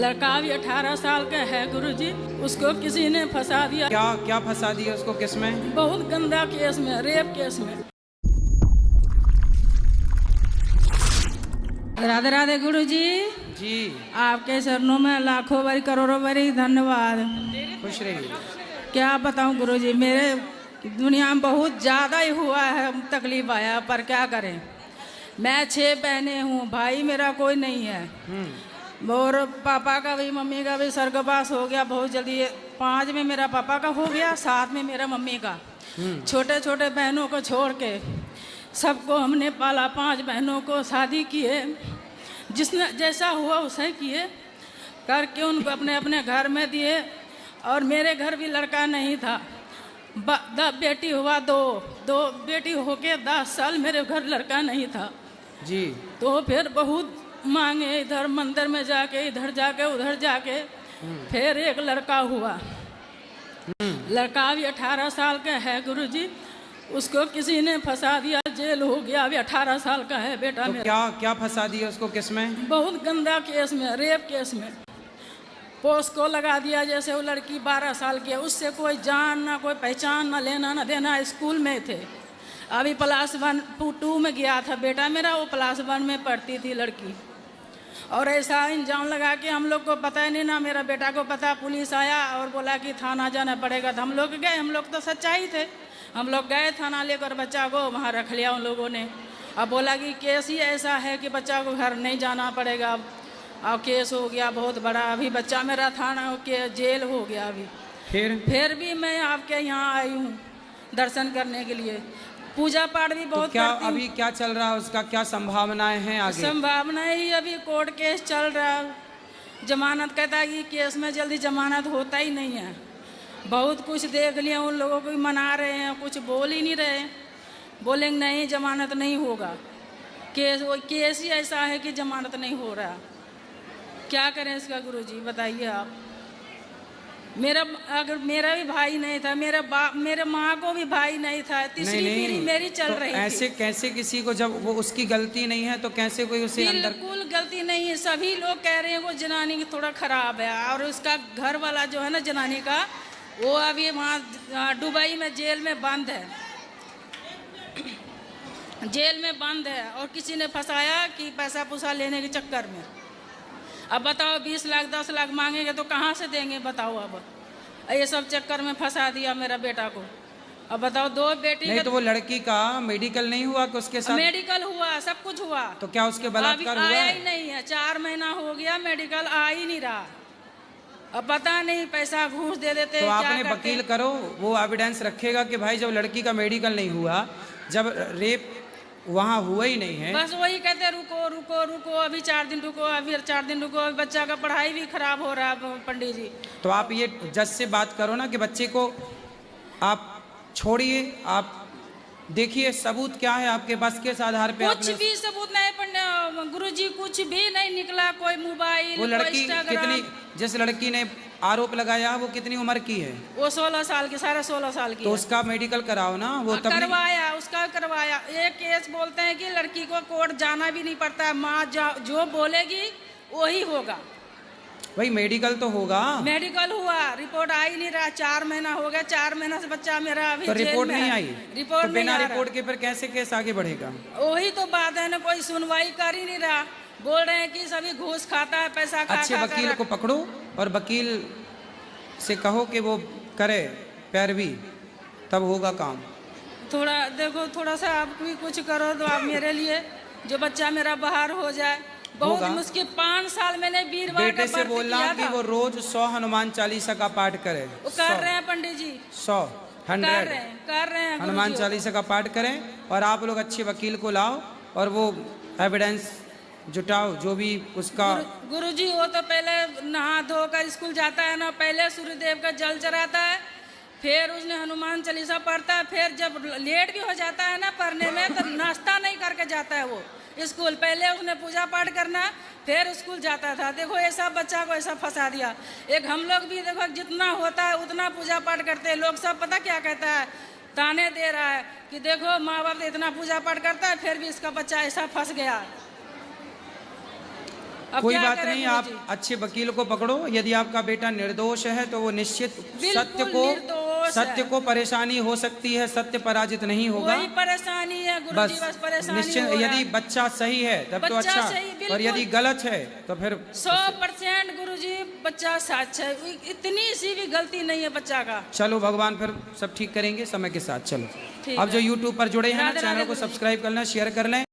लड़का भी 18 साल का है गुरुजी। उसको किसी ने फंसा दिया। क्या क्या फंसा दिया उसको? किस में? बहुत गंदा केस में, रेप केस में। राधे राधे गुरुजी जी। आपके चरणों में लाखों बारी करोड़ों बारी धन्यवाद। खुश रहिए। क्या बताऊं गुरुजी, मेरे दुनिया में बहुत ज़्यादा ही हुआ है, तकलीफ आया, पर क्या करें। मैं 6 बहनें हूँ, भाई मेरा कोई नहीं है। और पापा का भी मम्मी का भी स्वर्गवास हो गया बहुत जल्दी। 5 में मेरा पापा का हो गया, 7 में मेरा मम्मी का। छोटे छोटे बहनों को छोड़ के सबको हमने पाला। 5 बहनों को शादी किए, जिसने जैसा हुआ उसे किए करके उनको अपने अपने घर में दिए। और मेरे घर भी लड़का नहीं था। बेटी हुआ दो बेटी होके 10 साल मेरे घर लड़का नहीं था जी। तो फिर बहुत मांगे, इधर मंदिर में जाके, इधर जाके, उधर जाके, फिर एक लड़का हुआ। लड़का भी 18 साल का है गुरुजी। उसको किसी ने फंसा दिया, जेल हो गया। अभी 18 साल का है बेटा तो मेरा। क्या क्या फंसा दिया उसको? किस में? बहुत गंदा केस में, रेप केस में। पोस को लगा दिया। जैसे वो लड़की 12 साल की है, उससे कोई जान ना कोई पहचान, ना लेना ना देना। स्कूल में थे, अभी क्लास 1 2 में गया था बेटा मेरा, वो क्लास 1 में पढ़ती थी लड़की। और ऐसा इंजाम लगा कि हम लोग को पता ही नहीं, ना मेरा बेटा को पता। पुलिस आया और बोला कि थाना जाना पड़ेगा। तो हम लोग गए, हम लोग तो सच्चाई थे। हम लोग गए थाना लेकर बच्चा को, वहाँ रख लिया उन लोगों ने। अब बोला कि केस ही ऐसा है कि बच्चा को घर नहीं जाना पड़ेगा। अब केस हो गया बहुत बड़ा। अभी बच्चा मेरा थाना के जेल हो गया अभी। फिर भी मैं आपके यहाँ आई हूँ दर्शन करने के लिए। पूजा पाठ भी बहुत तो क्या करती हूँ। अभी क्या चल रहा है उसका? क्या संभावनाएं हैं आगे? संभावनाएं ही अभी कोर्ट केस चल रहा है। जमानत कहता है कि केस में जल्दी जमानत होता ही नहीं है। बहुत कुछ देख लिया, उन लोगों को भी मना रहे हैं, कुछ बोल ही नहीं रहे। बोलेंगे नहीं जमानत नहीं होगा। केस ही ऐसा है कि जमानत नहीं हो रहा। क्या करें इसका गुरुजी, बताइए आप। अगर मेरा भी भाई नहीं था, मेरे माँ को भी भाई नहीं था। तीसरी पीढ़ी मेरी चल रही थी। ऐसे कैसे किसी को, जब वो उसकी गलती नहीं है तो कैसे कोई उसे अंदर? बिल्कुल गलती नहीं है। सभी लोग कह रहे हैं वो जनानी थोड़ा खराब है। और उसका घर वाला जो है ना जनानी का, वो अभी वहाँ दुबई में जेल में बंद है। जेल में बंद है और किसी ने फंसाया कि पैसा पूसा लेने के चक्कर में। अब बताओ 20 लाख 10 लाख मांगेंगे तो कहाँ से देंगे बताओ। अब ये सब चक्कर में फंसा दिया मेरा बेटा को। अब बताओ 2 बेटी नहीं तो वो लड़की का मेडिकल नहीं हुआ कि उसके साथ? मेडिकल हुआ, सब कुछ हुआ। तो क्या उसके बलात्कार हुआ? आया ही नहीं है। 4 महीना हो गया, मेडिकल आ ही नहीं रहा। अब पता नहीं पैसा घूस दे देते। तो आपने वकील करो, वो एविडेंस रखेगा कि भाई जब लड़की का मेडिकल नहीं हुआ, जब रेप वहाँ हुआ ही नहीं है। बस वही कहते रुको रुको रुको, अभी 4 दिन रुको, अभी 4 दिन रुको। अभी बच्चा का पढ़ाई भी खराब हो रहा है पंडित जी। तो आप ये जज से बात करो ना कि बच्चे को आप छोड़िए, आप देखिए सबूत क्या है आपके पास, किस आधार पे कुछ भी सबूत नहीं। गुरुजी कुछ भी नहीं निकला। कोई मोबाइल, वो लड़की कितनी, जिस लड़की ने आरोप लगाया वो कितनी उम्र की है? वो 16 साल की, 16.5 साल की। तो उसका मेडिकल कराओ ना। वो तब करवाया, उसका करवाया। एक केस बोलते हैं कि लड़की को कोर्ट जाना भी नहीं पड़ता है। माँ जो बोलेगी वही होगा। भाई मेडिकल तो होगा। मेडिकल हुआ, रिपोर्ट आ ही नहीं रहा। 4 महीना हो गया, 4 महीना से बच्चा मेरा अभी तो जेल रिपोर्ट में नहीं है। आई? रिपोर्ट तो बिना नहीं आ रिपोर्ट के फिर कैसे केस आगे बढ़ेगा? वही तो बात है ना, कोई सुनवाई कर ही नहीं रहा। बोल रहे हैं कि सभी घूस खाता है, पैसा खा अच्छे वकील को पकड़ो और वकील से कहो कि वो करे पैरवी, तब होगा काम। थोड़ा देखो, थोड़ा सा आप भी कुछ करो तो आप मेरे लिए, जो बच्चा मेरा बाहर हो जाए। बहुत मुश्किल 5 साल मैंने वीरवार बेटे से बोलना कि वो रोज 100 हनुमान चालीसा का पाठ करे। वो कर रहे हैं पंडित जी। 100 कर रहे हैं हनुमान चालीसा का पाठ करें। और आप लोग अच्छे वकील को लाओ और वो एविडेंस जुटाओ जो भी उसका। गुरुजी वो तो पहले नहा धोकर स्कूल जाता है ना, पहले सूर्यदेव का जल चढ़ाता है, फिर उसने हनुमान चालीसा पढ़ता है। फिर जब लेट भी हो जाता है ना पढ़ने में, तो नाश्ता नहीं करके जाता है वो स्कूल। पहले उसने पूजा पाठ करना, फिर स्कूल जाता था। देखो ऐसा बच्चा को ऐसा फंसा दिया। एक हम लोग भी देखो जितना होता है उतना पूजा पाठ करते हैं। लोग सब पता क्या कहता है, ताने दे रहा है कि देखो माँ बाप इतना पूजा पाठ करता है, फिर भी इसका बच्चा ऐसा फंस गया। अब कोई क्या बात करें नहीं, आप गुरुजी? अच्छे वकील को पकड़ो। यदि आपका बेटा निर्दोष है तो वो निश्चित बिल्कुल निर्दोष सत्य है। को परेशानी हो सकती है, सत्य पराजित नहीं होगा। वही परेशानी है गुरुजी, बस परेशानी निश्चित, हो रहा यदि है। बच्चा सही है तब तो बच्चा अच्छा, सही, बिल्कुल। और यदि गलत है तो फिर 100% गुरुजी बच्चा सच है, इतनी सी भी गलती नहीं है बच्चा का। चलो भगवान फिर सब ठीक करेंगे समय के साथ। चलो ठीक अब जो है। YouTube पर जुड़े हैं ना, राधे राधे चैनल को गुरुजी। सब्सक्राइब कर लें, शेयर कर लें।